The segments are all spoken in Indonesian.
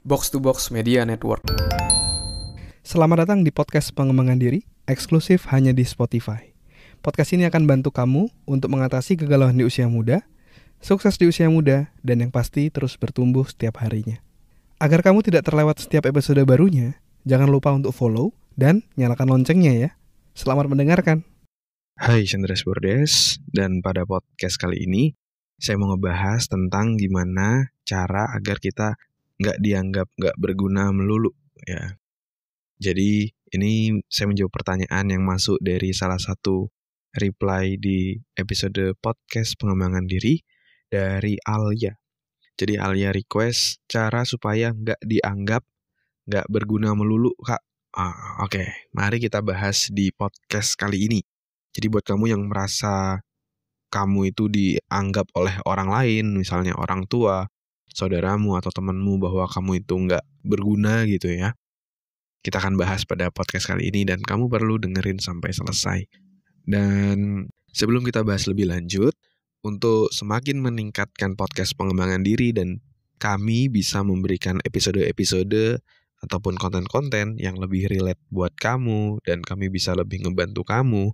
Box to Box Media Network. Selamat datang di podcast pengembangan diri, eksklusif hanya di Spotify. Podcast ini akan bantu kamu untuk mengatasi kegalauan di usia muda, sukses di usia muda, dan yang pasti terus bertumbuh setiap harinya. Agar kamu tidak terlewat setiap episode barunya, jangan lupa untuk follow dan nyalakan loncengnya ya. Selamat mendengarkan. Hai, Chandras Bordes, dan pada podcast kali ini saya mau ngebahas tentang gimana cara agar kita nggak dianggap nggak berguna melulu ya. Jadi ini saya menjawab pertanyaan yang masuk dari salah satu reply di episode podcast pengembangan diri dari Alia. Jadi Alia request cara supaya nggak dianggap nggak berguna melulu, Kak. Oke. Mari kita bahas di podcast kali ini. Jadi buat kamu yang merasa kamu itu dianggap oleh orang lain, misalnya orang tua, saudaramu atau temanmu bahwa kamu itu nggak berguna gitu ya. Kita akan bahas pada podcast kali ini dan kamu perlu dengerin sampai selesai. Dan sebelum kita bahas lebih lanjut, untuk semakin meningkatkan podcast pengembangan diri dan kami bisa memberikan episode-episode ataupun konten-konten yang lebih relate buat kamu dan kami bisa lebih ngebantu kamu,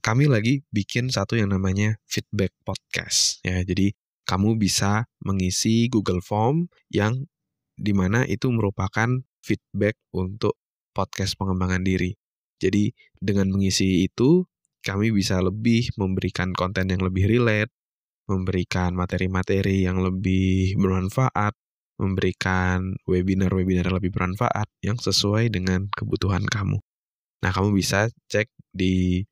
kami lagi bikin satu yang namanya feedback podcast ya. Jadi kamu bisa mengisi Google Form yang dimana itu merupakan feedback untuk podcast pengembangan diri. Jadi dengan mengisi itu kami bisa lebih memberikan konten yang lebih relate, memberikan materi-materi yang lebih bermanfaat, memberikan webinar-webinar yang lebih bermanfaat yang sesuai dengan kebutuhan kamu. Nah, kamu bisa cek di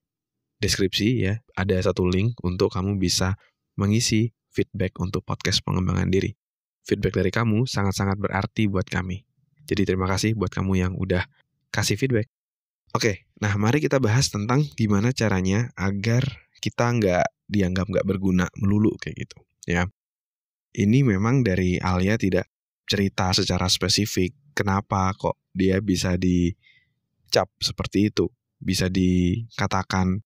deskripsi ya, ada satu link untuk kamu bisa mengisi feedback untuk podcast pengembangan diri. Feedback dari kamu sangat-sangat berarti buat kami. Jadi terima kasih buat kamu yang udah kasih feedback. Oke, nah mari kita bahas tentang gimana caranya agar kita nggak dianggap nggak berguna melulu kayak gitu ya. Ini memang dari Alia tidak cerita secara spesifik kenapa kok dia bisa dicap seperti itu, bisa dikatakan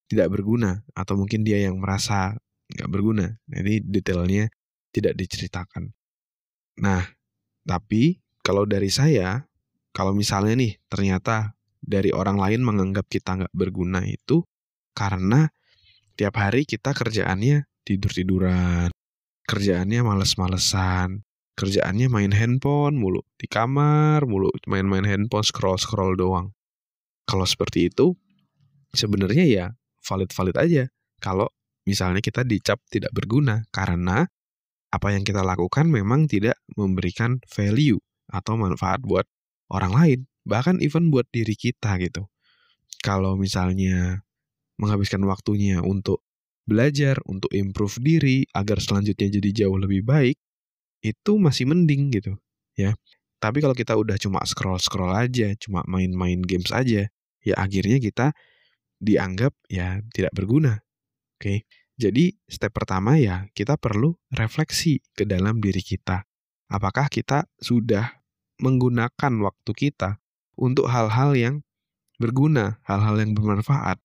tidak berguna, atau mungkin dia yang merasa nggak berguna. Jadi detailnya tidak diceritakan. Nah, tapi kalau dari saya, kalau misalnya nih ternyata dari orang lain menganggap kita nggak berguna itu karena tiap hari kita kerjaannya tidur-tiduran, kerjaannya males-malesan, kerjaannya main handphone mulu, di kamar mulu, main-main handphone, scroll-scroll doang. Kalau seperti itu, sebenarnya ya valid-valid aja kalau misalnya kita dicap tidak berguna karena apa yang kita lakukan memang tidak memberikan value atau manfaat buat orang lain, bahkan even buat diri kita gitu. Kalau misalnya menghabiskan waktunya untuk belajar, untuk improve diri agar selanjutnya jadi jauh lebih baik, itu masih mending gitu ya. Tapi kalau kita udah cuma scroll-scroll aja, cuma main-main games aja, ya akhirnya kita dianggap ya tidak berguna. Oke. Jadi step pertama ya kita perlu refleksi ke dalam diri kita. Apakah kita sudah menggunakan waktu kita untuk hal-hal yang berguna, hal-hal yang bermanfaat,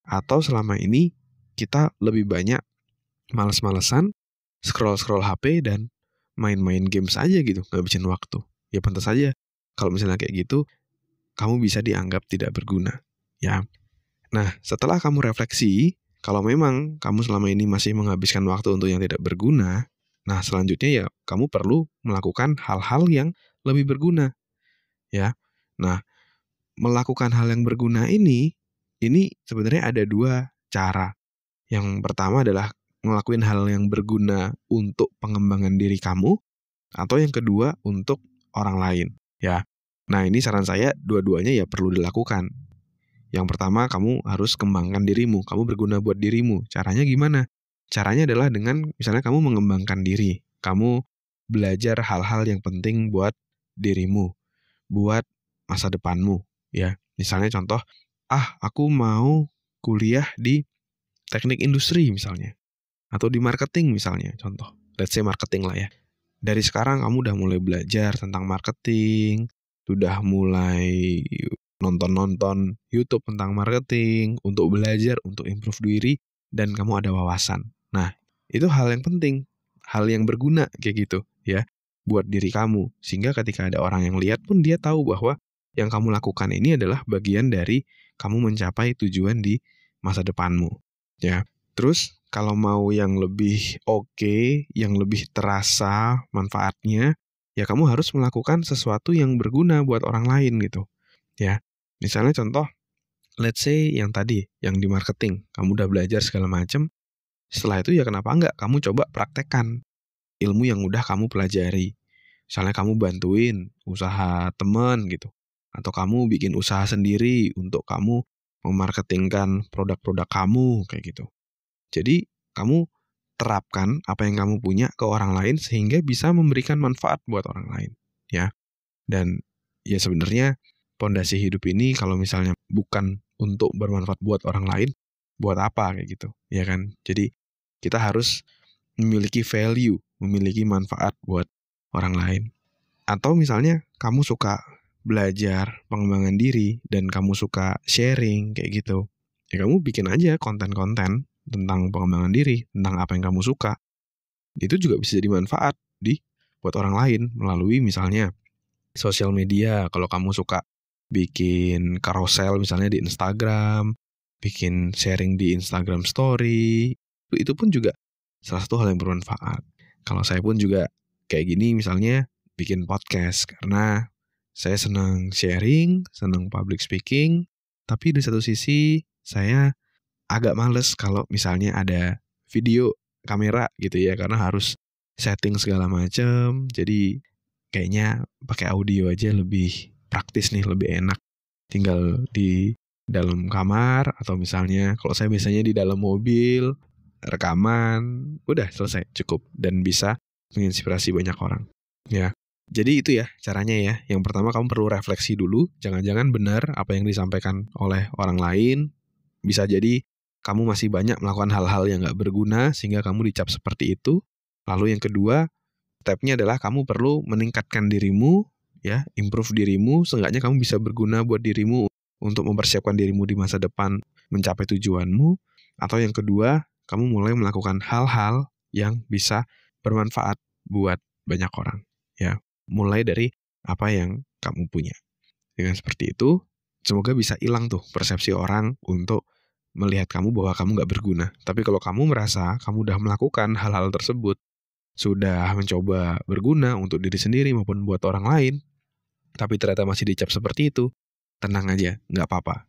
atau selama ini kita lebih banyak males-malesan, scroll-scroll HP dan main-main games aja gitu, ngabisin waktu. Ya pantas saja kalau misalnya kayak gitu kamu bisa dianggap tidak berguna ya. Nah, setelah kamu refleksi, kalau memang kamu selama ini masih menghabiskan waktu untuk yang tidak berguna, nah selanjutnya ya kamu perlu melakukan hal-hal yang lebih berguna, ya. Nah, melakukan hal yang berguna ini sebenarnya ada dua cara. Yang pertama adalah ngelakuin hal yang berguna untuk pengembangan diri kamu, atau yang kedua untuk orang lain, ya. Nah, ini saran saya dua-duanya ya perlu dilakukan. Yang pertama, kamu harus kembangkan dirimu. Kamu berguna buat dirimu. Caranya gimana? Caranya adalah dengan misalnya kamu mengembangkan diri. Kamu belajar hal-hal yang penting buat dirimu, buat masa depanmu. Ya, misalnya contoh, aku mau kuliah di teknik industri misalnya, atau di marketing misalnya, contoh. Let's say marketing lah ya. Dari sekarang kamu udah mulai belajar tentang marketing, sudah mulai nonton YouTube tentang marketing, untuk belajar, untuk improve diri, dan kamu ada wawasan. Nah, itu hal yang penting, hal yang berguna kayak gitu ya. buat diri kamu. Sehingga ketika ada orang yang lihat pun dia tahu bahwa yang kamu lakukan ini adalah bagian dari kamu mencapai tujuan di masa depanmu. Ya. Terus kalau mau yang lebih oke, yang lebih terasa manfaatnya, ya kamu harus melakukan sesuatu yang berguna buat orang lain gitu. Ya. Misalnya contoh, let's say yang tadi, yang di marketing, kamu udah belajar segala macam. Setelah itu ya kenapa enggak kamu coba praktekkan ilmu yang udah kamu pelajari. Misalnya kamu bantuin usaha teman gitu. Atau kamu bikin usaha sendiri untuk kamu memarketingkan produk-produk kamu kayak gitu. Jadi kamu terapkan apa yang kamu punya ke orang lain sehingga bisa memberikan manfaat buat orang lain. Ya. Dan ya sebenarnya pondasi hidup ini kalau misalnya bukan untuk bermanfaat buat orang lain, buat apa kayak gitu. Ya kan? Jadi kita harus memiliki value, memiliki manfaat buat orang lain. Atau misalnya kamu suka belajar pengembangan diri dan kamu suka sharing kayak gitu. Ya kamu bikin aja konten-konten tentang pengembangan diri, tentang apa yang kamu suka. Itu juga bisa jadi manfaat buat orang lain melalui misalnya sosial media. Kalau kamu suka bikin carousel misalnya di Instagram, bikin sharing di Instagram story, itu pun juga salah satu hal yang bermanfaat. Kalau saya pun juga kayak gini misalnya bikin podcast karena saya senang sharing, senang public speaking, tapi di satu sisi saya agak males kalau misalnya ada video kamera gitu ya, karena harus setting segala macam. Jadi kayaknya pakai audio aja lebih praktis nih, lebih enak. Tinggal di dalam kamar atau misalnya kalau saya biasanya di dalam mobil, rekaman, udah selesai, cukup. Dan bisa menginspirasi banyak orang. Ya, jadi itu ya caranya ya. Yang pertama kamu perlu refleksi dulu. Jangan-jangan benar apa yang disampaikan oleh orang lain. Bisa jadi kamu masih banyak melakukan hal-hal yang gak berguna sehingga kamu dicap seperti itu. Lalu yang kedua, stepnya adalah kamu perlu meningkatkan dirimu, ya, improve dirimu. Seenggaknya kamu bisa berguna buat dirimu untuk mempersiapkan dirimu di masa depan mencapai tujuanmu. Atau yang kedua, kamu mulai melakukan hal-hal yang bisa bermanfaat buat banyak orang. Ya, mulai dari apa yang kamu punya. Dengan seperti itu, semoga bisa hilang tuh persepsi orang untuk melihat kamu bahwa kamu gak berguna. Tapi kalau kamu merasa kamu udah melakukan hal-hal tersebut, sudah mencoba berguna untuk diri sendiri maupun buat orang lain, tapi ternyata masih dicap seperti itu, tenang aja, gak apa-apa.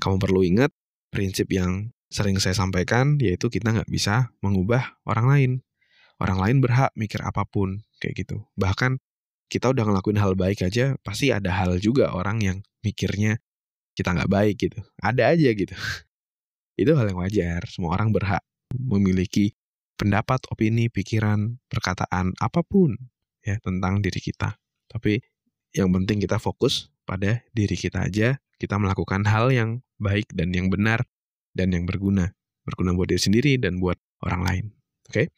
Kamu perlu ingat prinsip yang sering saya sampaikan, yaitu kita gak bisa mengubah orang lain. Orang lain berhak mikir apapun, kayak gitu. Bahkan kita udah ngelakuin hal baik aja, pasti ada hal juga orang yang mikirnya kita gak baik gitu. Ada aja gitu. Itu hal yang wajar. Semua orang berhak memiliki pendapat, opini, pikiran, perkataan, apapun ya tentang diri kita. Tapi yang penting kita fokus pada diri kita aja. Kita melakukan hal yang baik dan yang benar dan yang berguna. Berguna buat diri sendiri dan buat orang lain. Oke?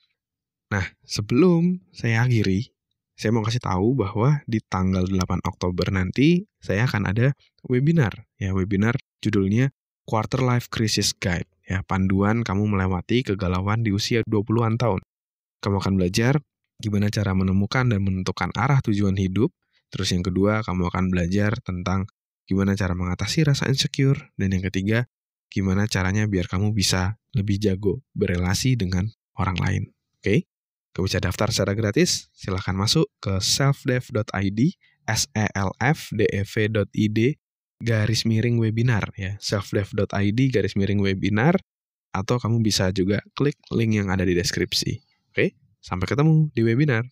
Nah, sebelum saya akhiri, saya mau kasih tahu bahwa di tanggal 8 Oktober nanti saya akan ada webinar. Ya, webinar judulnya Quarter Life Crisis Guide. Ya, panduan kamu melewati kegalauan di usia 20-an tahun. Kamu akan belajar gimana cara menemukan dan menentukan arah tujuan hidup. Terus yang kedua, kamu akan belajar tentang gimana cara mengatasi rasa insecure. Dan yang ketiga, gimana caranya biar kamu bisa lebih jago berelasi dengan orang lain. Oke? Kamu bisa daftar secara gratis. Silahkan masuk ke selfdev.id, selfdev.id/webinar ya, selfdev.id/webinar, atau kamu bisa juga klik link yang ada di deskripsi. Oke, sampai ketemu di webinar.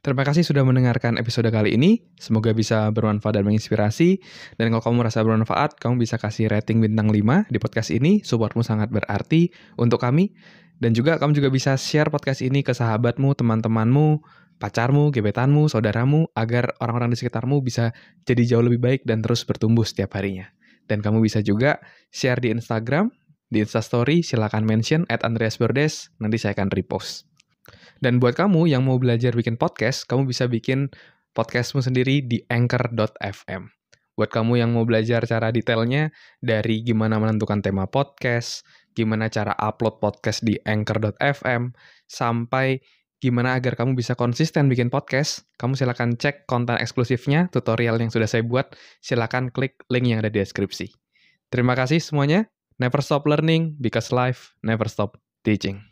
Terima kasih sudah mendengarkan episode kali ini. Semoga bisa bermanfaat dan menginspirasi. Dan kalau kamu merasa bermanfaat, kamu bisa kasih rating bintang 5 di podcast ini. Supportmu sangat berarti untuk kami. Dan juga kamu juga bisa share podcast ini ke sahabatmu, teman-temanmu, pacarmu, gebetanmu, saudaramu, agar orang-orang di sekitarmu bisa jadi jauh lebih baik dan terus bertumbuh setiap harinya. Dan kamu bisa juga share di Instagram, di Instastory, silakan mention @andreasbordes, nanti saya akan repost. Dan buat kamu yang mau belajar bikin podcast, kamu bisa bikin podcastmu sendiri di anchor.fm. Buat kamu yang mau belajar cara detailnya, dari gimana menentukan tema podcast, gimana cara upload podcast di anchor.fm, sampai gimana agar kamu bisa konsisten bikin podcast, kamu silakan cek konten eksklusifnya, tutorial yang sudah saya buat, silakan klik link yang ada di deskripsi. Terima kasih semuanya. Never stop learning because life never stop teaching.